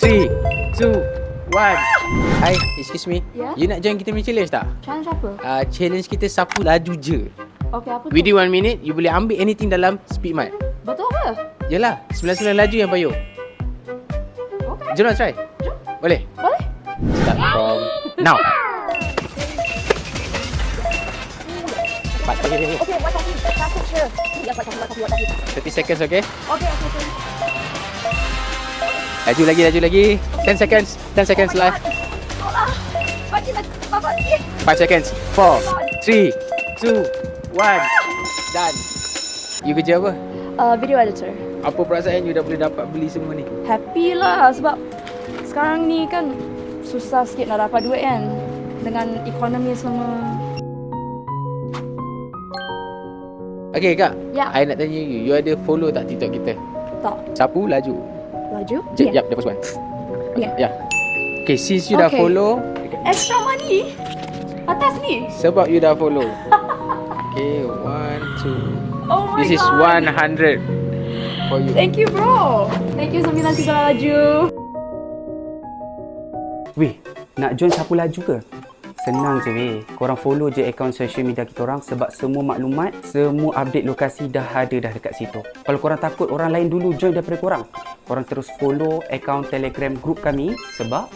3, 2, 1. Hai, excuse me. Ya? You nak join kita punya challenge tak? Challenge apa? Challenge kita sapu laju je. Okey, apa tu? Within 1 minute, you boleh ambil anything dalam Speedmart. Betul ke? Yelah, 99 laju yang payung. Okey. Jom nak try? Boleh? Boleh? Start from now. Cepat, okay. Okey, buat kaki. Satu je. Ya, buat kaki. 30 seconds, okay? Okey. Laju lagi. 10 seconds. 10 seconds left. Bagi lagi. Bagi. 5 seconds. 4, 3, 2, 1. Done. You kerja apa? Video editor. Apa perasaan you dah boleh dapat beli semua ni? Happy lah sebab sekarang ni kan susah sikit nak dapat duit kan. Dengan ekonomi semua. Okay kak, Ya. I nak tanya you ada follow tak TikTok kita? Tak. Sapu laju. Laju? Yep, the first one. Ya. Yeah. Okay, since you dah Okay. follow, Extra money. Atas ni. sebab you dah follow. Okay, 1, 2. Oh my This is god. 100 for you. Thank you bro. Thank you 93 laju. Weh, nak join sapu laju ke? Senang je weh. Korang follow je akaun social media kita orang sebab semua maklumat, semua update lokasi dah ada dah dekat situ. Kalau korang takut orang lain dulu join daripada korang, korang terus follow akaun Telegram group kami sebab